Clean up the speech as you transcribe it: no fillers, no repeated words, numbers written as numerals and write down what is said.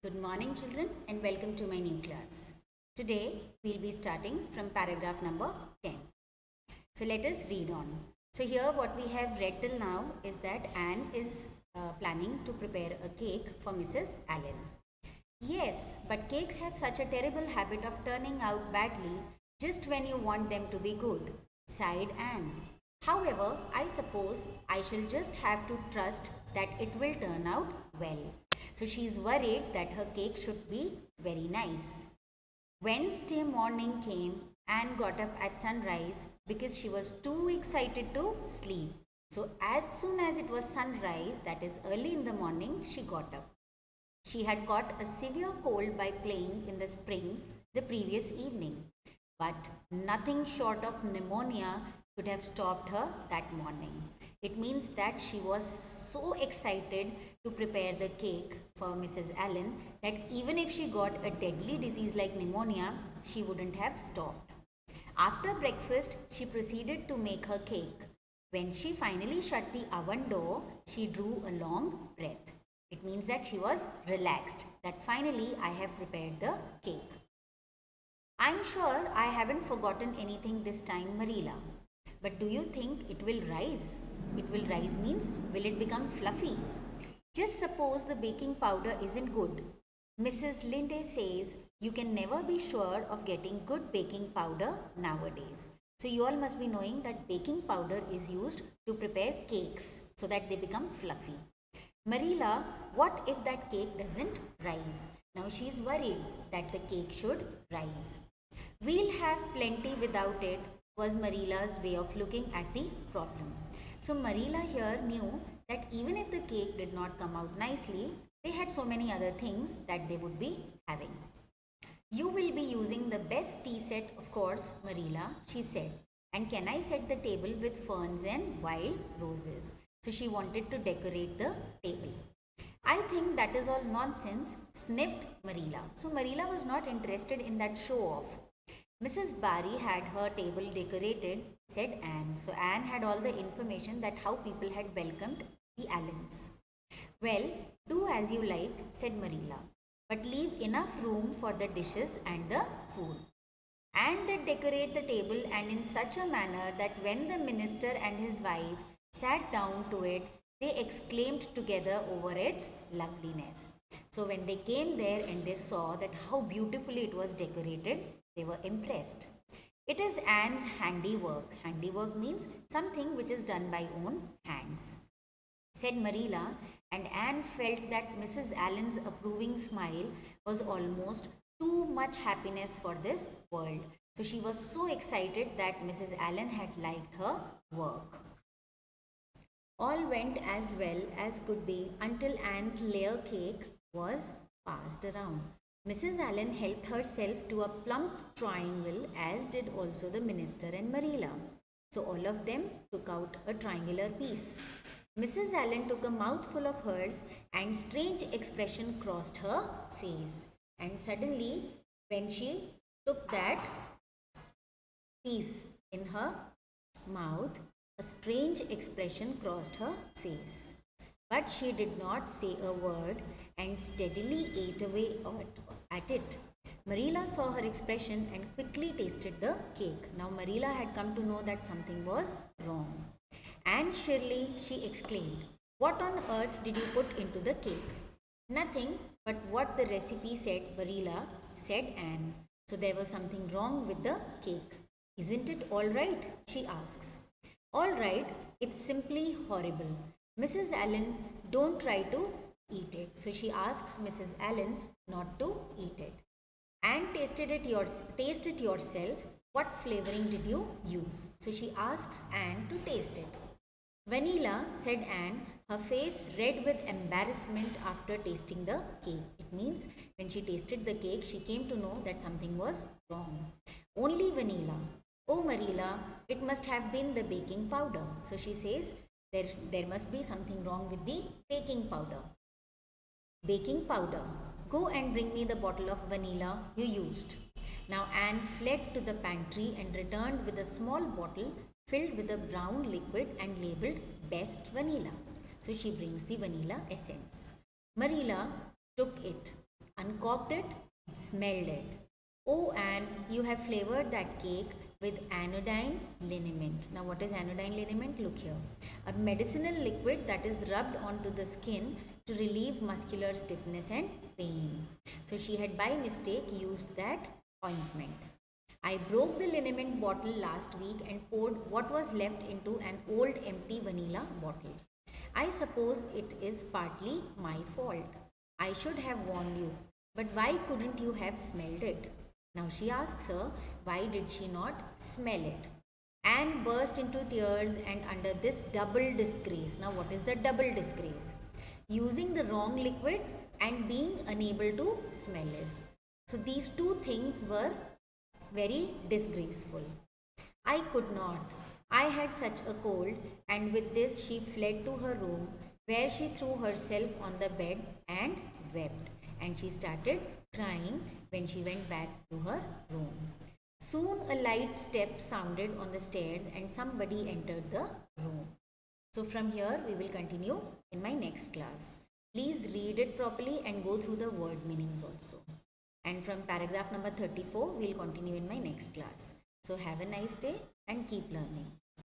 Good morning, children, and welcome to my new class. Today, we'll be starting from paragraph number 10. So, let us read on. So, here, what we have read till now is that Anne is planning to prepare a cake for Mrs. Allen. Yes, but cakes have such a terrible habit of turning out badly just when you want them to be good, sighed Anne. However, I suppose I shall just have to trust that it will turn out well. So she is worried that her cake should be very nice. Wednesday morning came. Anne got up at sunrise because she was too excited to sleep. So as soon as it was sunrise, that is early in the morning, she got up. She had caught a severe cold by playing in the spring the previous evening, but nothing short of pneumonia could have stopped her that morning. It means that she was so excited to prepare the cake for Mrs. Allen that even if she got a deadly disease like pneumonia, she wouldn't have stopped. After breakfast, she proceeded to make her cake. When she finally shut the oven door, she drew a long breath. It means that she was relaxed, that finally I have prepared the cake. I'm sure I haven't forgotten anything this time, Marilla. But do you think it will rise? It will rise means will it become fluffy? Just suppose the baking powder isn't good. Mrs. Linde says you can never be sure of getting good baking powder nowadays. So you all must be knowing that baking powder is used to prepare cakes so that they become fluffy. Marilla, what if that cake doesn't rise? Now she is worried that the cake should rise. We'll have plenty without it, was Marilla's way of looking at the problem. So Marilla here knew that even if the cake did not come out nicely, they had so many other things that they would be having. You will be using the best tea set, of course, Marilla, she said. And can I set the table with ferns and wild roses? So she wanted to decorate the table. I think that is all nonsense, sniffed Marilla. So Marilla was not interested in that show off. Mrs. Barry had her table decorated, said Anne. So Anne had all the information that how people had welcomed the Allens. Well, do as you like, said Marilla, but leave enough room for the dishes and the food. Anne did decorate the table and in such a manner that when the minister and his wife sat down to it, they exclaimed together over its loveliness. So when they came there and they saw that how beautifully it was decorated, they were impressed. It is Anne's handiwork. Handiwork means something which is done by own hands, said Marilla, and Anne felt that Mrs. Allen's approving smile was almost too much happiness for this world. So she was so excited that Mrs. Allen had liked her work. All went as well as could be until Anne's layer cake was passed around. Mrs. Allen helped herself to a plump triangle, as did also the minister and Marilla. So all of them took out a triangular piece. Mrs. Allen took a mouthful of hers, and strange expression crossed her face. And suddenly, when she took that piece in her mouth, a strange expression crossed her face. But she did not say a word and steadily ate away at it. Marilla saw her expression and quickly tasted the cake. Now Marilla had come to know that something was wrong. And surely she exclaimed, "What on earth did you put into the cake?" "Nothing but what the recipe said, Marilla," said Anne. So there was something wrong with the cake. "Isn't it all right?" she asks. "All right, it's simply horrible. Mrs. Allen, don't try to eat it." So she asks Mrs. Allen not to eat it. "And taste it yourself. What flavoring did you use?" So she asks Anne to taste it. "Vanilla," said Anne, her face red with embarrassment after tasting the cake. It means when she tasted the cake, she came to know that something was wrong. "Only vanilla." "Oh, Marilla, it must have been the baking powder." So she says there must be something wrong with the baking powder. "Baking powder. Go and bring me the bottle of vanilla you used." Now Anne fled to the pantry and returned with a small bottle filled with a brown liquid and labeled "Best Vanilla." So she brings the vanilla essence. Marilla took it. uncorked it, smelled it. Oh, Anne, you have flavored that cake with anodyne liniment. Now, what is anodyne liniment? Look here. A medicinal liquid that is rubbed onto the skin to relieve muscular stiffness and pain. So, she had by mistake used that ointment. I broke the liniment bottle last week and poured what was left into an old empty vanilla bottle. I suppose it is partly my fault. I should have warned you. But why couldn't you have smelled it? Now she asks her, why did she not smell it? Anne burst into tears and under this double disgrace. Now what is the double disgrace? Using the wrong liquid and being unable to smell it. So these two things were very disgraceful. I could not. I had such a cold, and with this she fled to her room, where she threw herself on the bed and wept. And she started crying when she went back to her room. Soon a light step sounded on the stairs, and somebody entered the room. So, from here, we will continue in my next class. Please read it properly and go through the word meanings also. And from paragraph number 34, we'll continue in my next class. So have a nice day and keep learning.